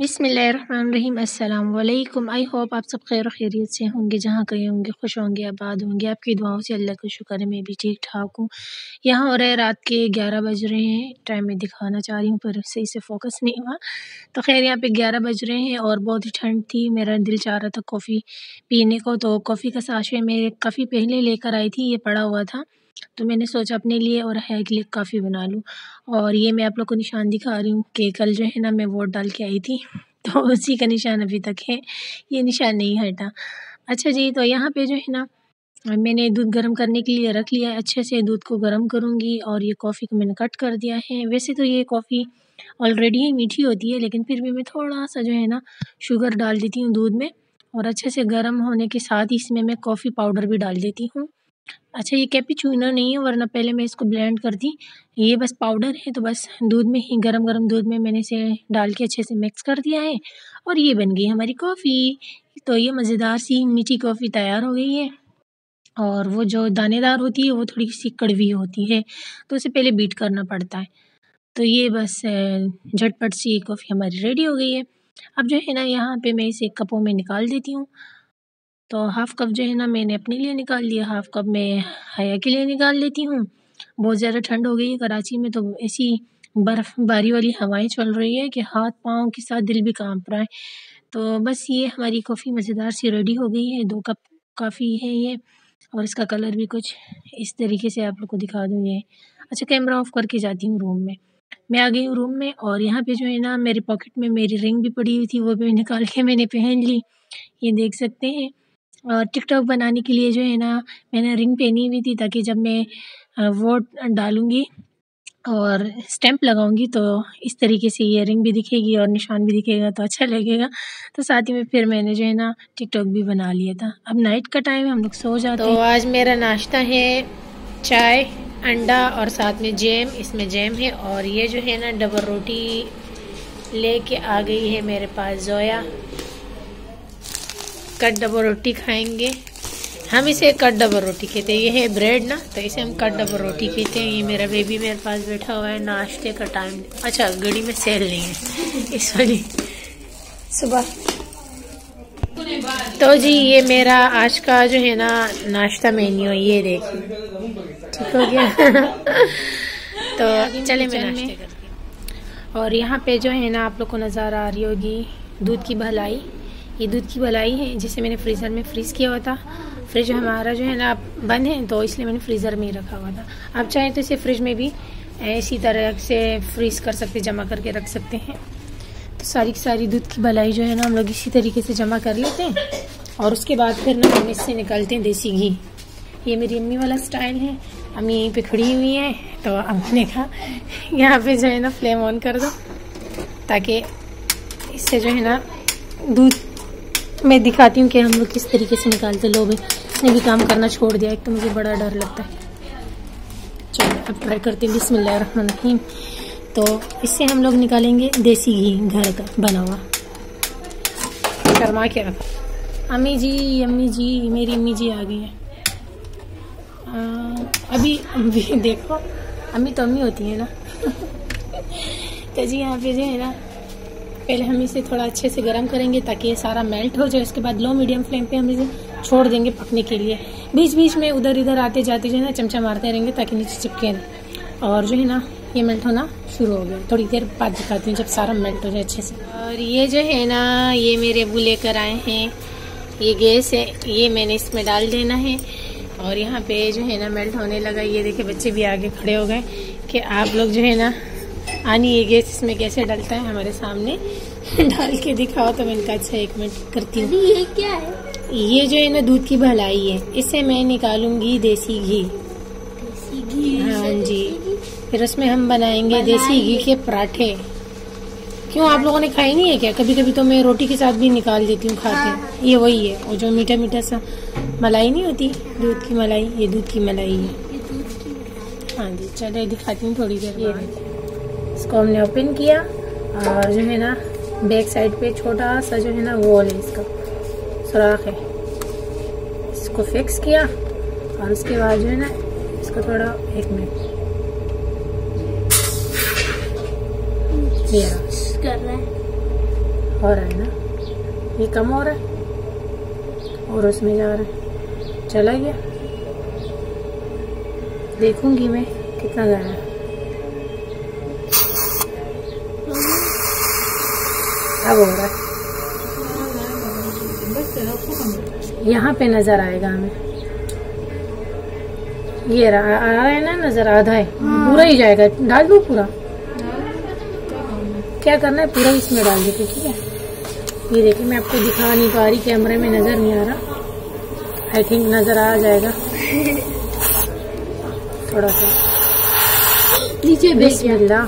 बिस्मिल्लाहिर्रहमानिर्रहीम। अस्सलाम वालेकुम। आई होप आप सब खैर खैरियत से होंगे, जहाँ कहीं होंगे खुश होंगे, आबाद होंगे। आपकी दुआओं से अल्लाह का शुक्र है मैं भी ठीक ठाक हूँ। यहाँ हो रहे रात के 11 बज रहे हैं। टाइम में दिखाना चाह रही हूँ पर सही से फोकस नहीं हुआ। तो खैर यहाँ पे 11 बज रहे हैं और बहुत ही ठंड थी। मेरा दिल चाह रहा था कॉफ़ी पीने को, तो कॉफ़ी का साशे मैं काफ़ी पहले लेकर आई थी, ये पड़ा हुआ था तो मैंने सोचा अपने लिए और है के लिए काफ़ी बना लूँ। और ये मैं आप लोग को निशान दिखा रही हूँ कि कल जो है ना मैं वोट डाल के आई थी तो उसी का निशान अभी तक है, ये निशान नहीं हटा। अच्छा जी, तो यहाँ पे जो है ना मैंने दूध गर्म करने के लिए रख लिया है। अच्छे से दूध को गर्म करूँगी और ये कॉफ़ी को मैंने कट कर दिया है। वैसे तो ये कॉफ़ी ऑलरेडी ही मीठी होती है, लेकिन फिर भी मैं थोड़ा सा जो है ना शुगर डाल देती हूँ दूध में, और अच्छे से गर्म होने के साथ ही इसमें मैं कॉफ़ी पाउडर भी डाल देती हूँ। अच्छा, ये कैपुचिनो नहीं है, वरना पहले मैं इसको ब्लेंड करती। ये बस पाउडर है, तो बस दूध में ही गरम दूध में मैंने इसे डाल के अच्छे से मिक्स कर दिया है और ये बन गई हमारी कॉफ़ी। तो ये मज़ेदार सी मीठी कॉफ़ी तैयार हो गई है। और वो जो दानेदार होती है वो थोड़ी सी कड़वी होती है, तो उसे पहले बीट करना पड़ता है। तो ये बस झटपट सी कॉफ़ी हमारी रेडी हो गई है। अब जो है ना यहाँ पे मैं इसे कपों में निकाल देती हूँ। तो हाफ़ कप जो है ना मैंने अपने लिए निकाल लिया, हाफ़ कप मैं हया के लिए निकाल लेती हूँ। बहुत ज़्यादा ठंड हो गई है कराची में, तो ऐसी बर्फ़बारी वाली हवाएं चल रही है कि हाथ पाँव के साथ दिल भी काँप रहा है। तो बस ये हमारी कॉफ़ी मज़ेदार सी रेडी हो गई है। 2 कप काफ़ी है ये, और इसका कलर भी कुछ इस तरीके से आप लोग को दिखा दूँ ये। अच्छा, कैमरा ऑफ़ करके जाती हूँ रूम में। मैं आ गई हूँ रूम में, और यहाँ पे जो है ना मेरे पॉकेट में मेरी रिंग भी पड़ी हुई थी, वो भी निकाल के मैंने पहन ली, ये देख सकते हैं। और टिकटॉक बनाने के लिए जो है ना मैंने रिंग पहनी हुई थी, ताकि जब मैं वोट डालूँगी और स्टैंप लगाऊंगी तो इस तरीके से ये रिंग भी दिखेगी और निशान भी दिखेगा, तो अच्छा लगेगा। तो साथ ही में फिर मैंने जो है ना टिकटॉक भी बना लिया था। अब नाइट का टाइम है, हम लोग सो जाते हैं। तो आज मेरा नाश्ता है चाय, अंडा और साथ में जैम, इसमें जैम है। और ये जो है ना डबल रोटी लेके आ गई है मेरे पास जोया। कट डबल रोटी खाएंगे हम, इसे कट डबल रोटी कहते हैं। ये है ब्रेड ना, तो इसे हम कट डबल रोटी कहते हैं। ये मेरा बेबी मेरे पास बैठा हुआ है। नाश्ते का टाइम, अच्छा घड़ी में सेल नहीं है इस वाली सुबह। तो जी ये मेरा आज का जो है ना नाश्ता मेन्यू, ये देखिए, ठीक हो गया तो चले मैं नाश्ते करती हूँ। और यहाँ पे जो है ना आप लोग को नज़र आ रही होगी दूध की भलाई। ये दूध की भलाई है जिसे मैंने फ्रीज़र में फ्रीज़ किया हुआ था। फ्रिज हमारा जो है ना बंद है, तो इसलिए मैंने फ्रीज़र में ही रखा हुआ था। आप चाहें तो इसे फ्रिज में भी इसी तरह से फ्रीज़ कर सकते, जमा करके रख सकते हैं। तो सारी की सारी दूध की भलाई जो है ना हम लोग इसी तरीके से जमा कर लेते हैं, और उसके बाद फिर ना हम इससे निकालते हैं देसी घी। ये मेरी अम्मी वाला स्टाइल है। अम्मी यहीं पे खड़ी हुई है, तो अम्मी ने कहा यहाँ पे जो है ना फ्लेम ऑन कर दो, ताकि इससे जो है ना दूध मैं दिखाती हूँ कि हम लोग किस तरीके से निकालते। लोग इसने भी काम करना छोड़ दिया, एक तो मुझे बड़ा डर लगता है। चलो अब ट्राई करते हैं, बिस्मिल्लाहिर्रहमानिर्रहीम। तो इससे हम लोग निकालेंगे देसी घी, घर का बना हुआ। शर्मा के रखा। अम्मी जी मेरी अम्मी जी आ गई है। अभी देखो, अम्मी तो अम्मी होती है ना तो जी यहाँ पे जो है ना पहले हम इसे थोड़ा अच्छे से गर्म करेंगे ताकि ये सारा मेल्ट हो जाए। उसके बाद लो मीडियम फ्लेम पे हम इसे छोड़ देंगे पकने के लिए। बीच बीच में उधर इधर आते जाते जो है ना चमचा मारते रहेंगे ताकि नीचे चिपके ना। और जो है ना ये मेल्ट होना शुरू हो गया। थोड़ी देर बाद दिखाती हूँ जब सारा मेल्ट हो जाए अच्छे से। और ये जो है ना ये मेरे अबू लेकर आए हैं, ये गैस है, ये मैंने इसमें डाल देना है। और यहाँ पे जो है ना मेल्ट होने लगा। ये देखिए बच्चे भी आगे खड़े हो गए कि आप लोग जो है ना आनी ये गैस इसमें कैसे डलता है, हमारे सामने डाल के दिखाओ। तो मैंने कहा अच्छा 1 मिनट करती हूँ। ये क्या है? ये जो है ना दूध की भलाई है, इससे मैं निकालूंगी देसी घी। हाँ जी, फिर उसमें हम बनाएंगे देसी घी के पराठे। क्यों आप लोगों ने खाई नहीं है क्या? कभी कभी तो मैं रोटी के साथ भी निकाल देती हूँ खाते। ये वही है, वो जो मीठा मीठा सा मलाई नहीं होती, दूध की मलाई, ये दूध की मलाई है। हाँ जी, चलो दिखाती हूँ थोड़ी देर बाद। इसको हमने ओपन किया, और जो है ना बैक साइड पे छोटा सा जो है ना वॉल है, इसका सुराख है, इसको फिक्स किया। और उसके बाद जो है ना इसको थोड़ा 1 मिनट कर रहा है। हो रहा है ना, ये कम हो रहा है और उसमें जा रहा है, चला गया। देखूंगी मैं कितना गया है। अब हो रहा है, यहाँ पे नजर आएगा हमें, ये रहा आ रहा है ना, नजर आधा है, पूरा ही जाएगा। डाल दो पूरा, क्या करना है पूरा इसमें डाल देते, ठीक है। ये देखिए मैं आपको दिखा नहीं पा रही, कैमरे में नजर नहीं आ रहा, आई थिंक नजर आ जाएगा थोड़ा सा नीचे। बिस्मिल्लाह,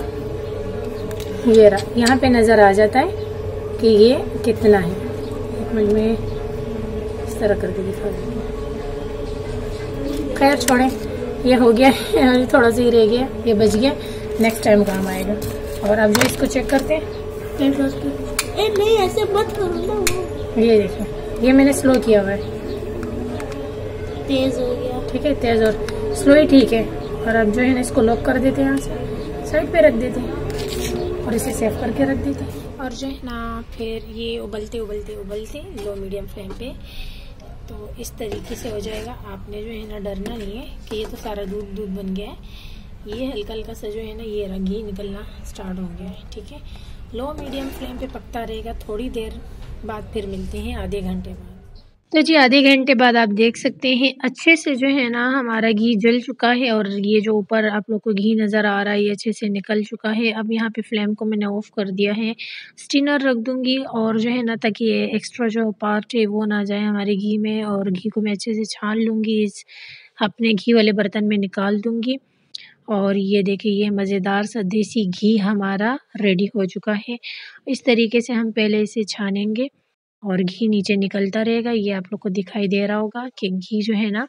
ये रहा, यहाँ पे नजर आ जाता है कि ये कितना है। एक मिनट में इस तरह करके दिखा देंगे। खैर छोड़े, ये हो गया, थोड़ा सा ही रह गया, ये बच गया, नेक्स्ट टाइम काम आएगा। और अब जो इसको चेक करते हैं, नहीं ऐसे मत करो ना। ये देखिए, ये मैंने स्लो किया हुआ है, तेज हो गया, ठीक है, तेज और स्लो ही ठीक है। और अब जो है ना इसको लॉक कर देते हैं, यहाँ से साइड पे रख देते हैं और इसे सेव करके रख देते हैं। और जो है ना फिर ये उबलते उबलते उबलते लो मीडियम फ्लेम पे, तो इस तरीके से हो जाएगा। आपने जो है ना डरना नहीं है कि ये तो सारा दूध दूध बन गया है, ये हल्का हल्का सा जो है ना ये घी निकलना स्टार्ट हो गया है, ठीक है। लो मीडियम फ्लेम पे पकता रहेगा। थोड़ी देर बाद फिर मिलते हैं, आधे घंटे बाद। तो जी आधे घंटे बाद आप देख सकते हैं अच्छे से जो है ना हमारा घी जल चुका है और ये जो ऊपर आप लोग को घी नज़र आ रहा है ये अच्छे से निकल चुका है। अब यहाँ पे फ्लेम को मैंने ऑफ कर दिया है, स्टीनर रख दूँगी और जो है ना ताकि ये एक्स्ट्रा जो पार्ट है वो ना जाए हमारे घी में, और घी को मैं अच्छे से छान लूँगी, इस अपने घी वाले बर्तन में निकाल दूँगी। और ये देखिए ये मज़ेदार सा देसी घी हमारा रेडी हो चुका है। इस तरीके से हम पहले इसे छानेंगे और घी नीचे निकलता रहेगा। ये आप लोग को दिखाई दे रहा होगा कि घी जो है ना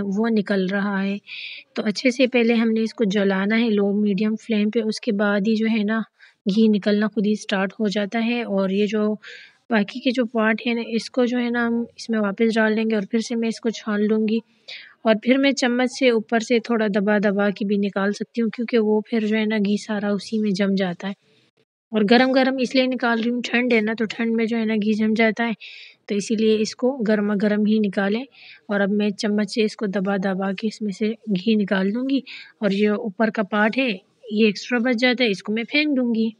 वो निकल रहा है। तो अच्छे से पहले हमने इसको जलाना है लो मीडियम फ्लेम पे, उसके बाद ही जो है ना घी निकलना खुद ही स्टार्ट हो जाता है। और ये जो बाकी के जो पार्ट है ना इसको जो है ना हम इसमें वापस डाल देंगे और फिर से मैं इसको छान लूँगी और फिर मैं चम्मच से ऊपर से थोड़ा दबा दबा के भी निकाल सकती हूँ, क्योंकि वो फिर जो है ना घी सारा उसी में जम जाता है। और गरम-गरम इसलिए निकाल रही हूँ, ठंड है ना तो ठंड में जो है ना घी जम जाता है, तो इसीलिए इसको गरमा-गरम ही निकालें। और अब मैं चम्मच से इसको दबा-दबा के इसमें से घी निकाल दूँगी और जो ऊपर का पार्ट है ये एक्स्ट्रा बच जाता है, इसको मैं फेंक दूँगी।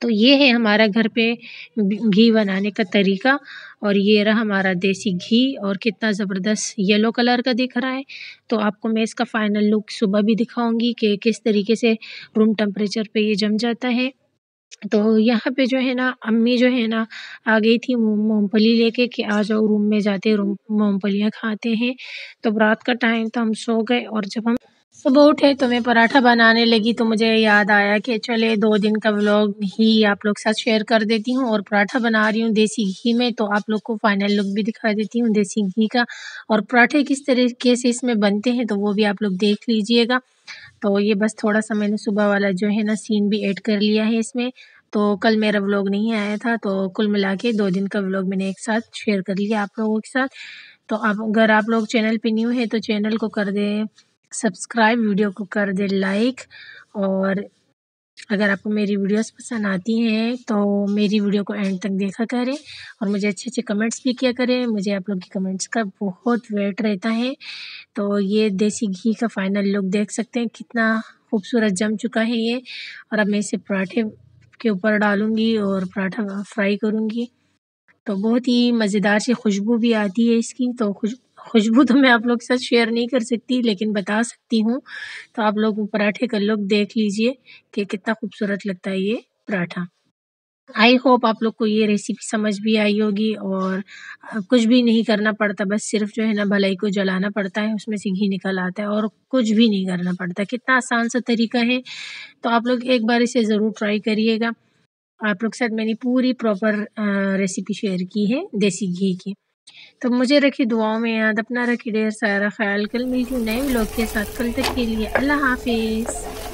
तो ये है हमारा घर पे घी बनाने का तरीका। और ये रहा हमारा देसी घी और कितना ज़बरदस्त येलो कलर का दिख रहा है। तो आपको मैं इसका फाइनल लुक सुबह भी दिखाऊँगी कि किस तरीके से रूम टेम्परेचर पे ये जम जाता है। तो यहाँ पे जो है ना अम्मी जो है ना आ गई थी मूँगफली लेके कि आ जाओ रूम में जाते मूँगफलियाँ खाते हैं। तो रात का टाइम था, हम सो गए और जब हम सुबह उठे तो मैं पराठा बनाने लगी, तो मुझे याद आया कि चले 2 दिन का व्लॉग ही आप लोग साथ शेयर कर देती हूँ। और पराठा बना रही हूँ देसी घी में, तो आप लोग को फाइनल लुक भी दिखा देती हूँ देसी घी का। और पराठे किस तरीके से इसमें बनते हैं तो वो भी आप लोग देख लीजिएगा। तो ये बस थोड़ा-सा मैंने सुबह वाला जो है ना सीन भी ऐड कर लिया है इसमें। तो कल मेरा व्लॉग नहीं आया था, तो कुल मिला के 2 दिन का व्लॉग मैंने एक साथ शेयर कर लिया आप लोगों के साथ। तो अब अगर आप लोग चैनल पे न्यू हैं तो चैनल को कर दें सब्सक्राइब, वीडियो को कर दें लाइक। और अगर आपको मेरी वीडियोस पसंद आती हैं तो मेरी वीडियो को एंड तक देखा करें और मुझे अच्छे-अच्छे कमेंट्स भी किया करें। मुझे आप लोग के कमेंट्स का बहुत वेट रहता है। तो ये देसी घी का फाइनल लुक देख सकते हैं कितना खूबसूरत जम चुका है ये। और अब मैं इसे पराठे के ऊपर डालूँगी और पराठा फ्राई करूँगी। तो बहुत ही मज़ेदार सी खुशबू भी आती है इसकी। तो खुशबू तो मैं आप लोग के साथ शेयर नहीं कर सकती लेकिन बता सकती हूँ। तो आप लोग पराठे का लुक देख लीजिए कि कितना खूबसूरत लगता है ये पराठा। आई होप आप लोग को ये रेसिपी समझ भी आई होगी। और कुछ भी नहीं करना पड़ता, बस सिर्फ जो है ना भलाई को जलाना पड़ता है, उसमें से घी निकल आता है और कुछ भी नहीं करना पड़ता। कितना आसान सा तरीका है। तो आप लोग एक बार इसे ज़रूर ट्राई करिएगा। आप लोग के साथ मैंने पूरी प्रॉपर रेसिपी शेयर की है देसी घी की। तो मुझे रखिए दुआओं में याद, अपना रखिए ढेर सारा ख्याल। कल मिलती हूँ नए व्लॉग के साथ, कल तक के लिए अल्लाह हाफ़िज़।